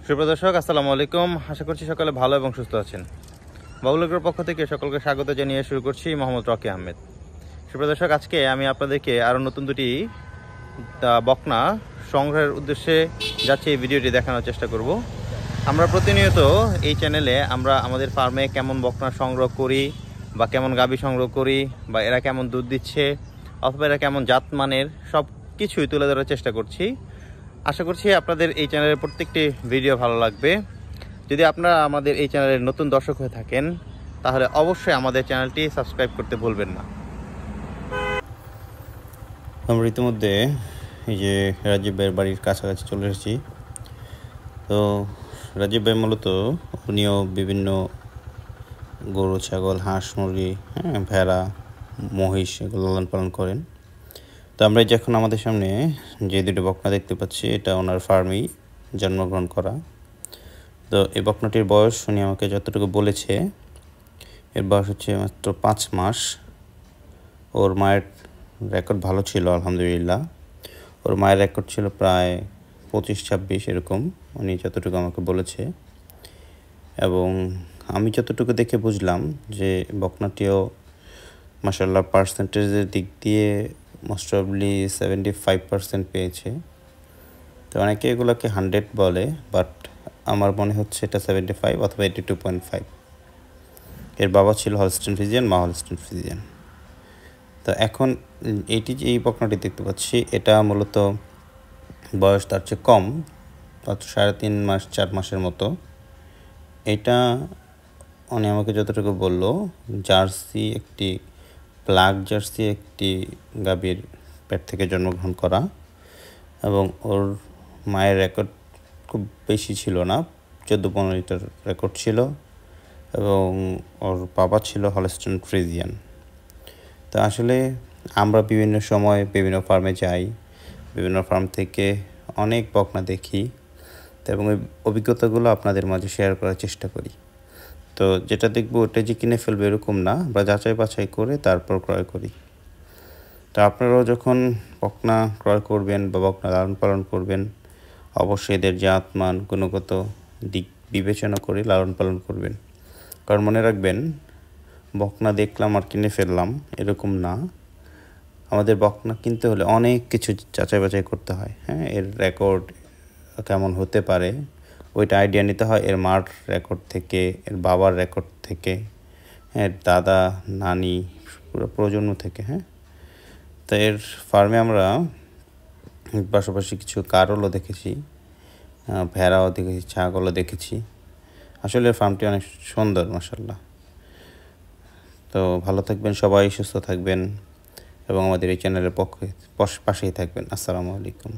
সুপ্রিয় দর্শক, আসসালামু আলাইকুম। আশা করছি সকলে ভালো এবং সুস্থ আছেন। বাবুলকের পক্ষ থেকে সকলকে স্বাগত জানিয়ে শুরু করছি মোহাম্মদ রকি আহমেদ। সুপ্রিয় দর্শক, আজকে আমি আপনাদেরকে আরও নতুন দুটি বকনা সংগ্রহের উদ্দেশ্যে যাচ্ছি এই ভিডিওটি দেখানোর চেষ্টা করব। আমরা প্রতিনিয়ত এই চ্যানেলে আমরা আমাদের ফার্মে কেমন বকনা সংগ্রহ করি বা কেমন গাভী সংগ্রহ করি বা এরা কেমন দুধ দিচ্ছে অথবা এরা কেমন জাতমানের সব কিছুই তুলে ধরার চেষ্টা করছি। আশা করছি আপনাদের এই চ্যানেলের প্রত্যেকটি ভিডিও ভালো লাগবে। যদি আপনারা আমাদের এই চ্যানেলের নতুন দর্শক হয়ে থাকেন তাহলে অবশ্যই আমাদের চ্যানেলটি সাবস্ক্রাইব করতে ভুলবেন না। আমরা ইতিমধ্যে এই যে রাজীব ভাইয়ের বাড়ির কাছাকাছি চলে এসেছি। তো রাজীব ভাই মূলত উনিও বিভিন্ন গরু, ছাগল, হাঁস, মুরগি, ভেড়া, মহিষ এগুলো লালন পালন করেন। তো আমরা যখন আমাদের সামনে যে দুটো বকনা দেখতে পাচ্ছি এটা ওনার ফার্মেই জন্মগ্রহণ করা। তো এই বকনাটির বয়স উনি আমাকে যতটুকু বলেছে এর বয়স হচ্ছে মাত্র 5 মাস। ওর মায়ের রেকর্ড ভালো ছিল আলহামদুলিল্লাহ। ওর মায়ের রেকর্ড ছিল প্রায় 25-26 এরকম উনি যতটুকু আমাকে বলেছে। এবং আমি যতটুকু দেখে বুঝলাম যে বকনাটিও মাশাআল্লাহ পার্সেন্টেজের দিক দিয়ে মোস্ট প্রবাবলি 75% পেয়েছে। তো অনেকে এগুলোকে 100 বলে, বাট আমার মনে হচ্ছে এটা 75 অথবা 82.5। এর বাবা ছিল হলস্টেইন ফ্রিজিয়ান, মা হলস্টেইন ফ্রিজিয়ান। তো এখন এই বকনাটি দেখতে পাচ্ছি এটা মূলত বয়স তার চেয়ে কম, মাত্র 3.5 মাস 4 মাসের মতো। এটা উনি আমাকে যতটুকু বললো জার্সি একটি ব্ল্যাক জার্সি একটি গাভীর পেট থেকে জন্মগ্রহণ করা। এবং ওর মায়ের রেকর্ড খুব বেশি ছিল না, 14-15 লিটার রেকর্ড ছিল। এবং ওর বাবা ছিল হলস্টেইন ফ্রিজিয়ান। তো আসলে আমরা বিভিন্ন সময় বিভিন্ন ফার্মে যাই, বিভিন্ন ফার্ম থেকে অনেক বকনা দেখি, তো এবং ওই অভিজ্ঞতাগুলো আপনাদের মাঝে শেয়ার করার চেষ্টা করি। তো যেটা দেখবো ওটা যে কিনে ফেলবে এরকম না, আমরা যাচাই বাছাই করে তারপর ক্রয় করি। তো আপনারাও যখন বকনা ক্রয় করবেন বা বকনা লালন পালন করবেন অবশ্যই এদের জাতমান গুণগত দিক বিবেচনা করে লালন পালন করবেন। কারণ মনে রাখবেন, বকনা দেখলাম আর কিনে ফেললাম এরকম না। আমাদের বকনা কিনতে হলে অনেক কিছু যাচাই বাছাই করতে হয়। এর রেকর্ড কেমন হতে পারে ওইটা আইডিয়া নিতে হয় এর মার রেকর্ড থেকে, এর বাবার রেকর্ড থেকে, দাদা নানি পুরো প্রজন্ম থেকে। তো এর ফার্মে আমরা পাশাপাশি কিছু কারলও দেখেছি, ভেড়াও দেখেছি, ছাগলও দেখেছি। আসলে ফার্মটি অনেক সুন্দর মাশাআল্লাহ। তো ভালো থাকবেন সবাই, সুস্থ থাকবেন এবং আমাদের এই চ্যানেলের পাশেই থাকবেন। আসসালামু আলাইকুম।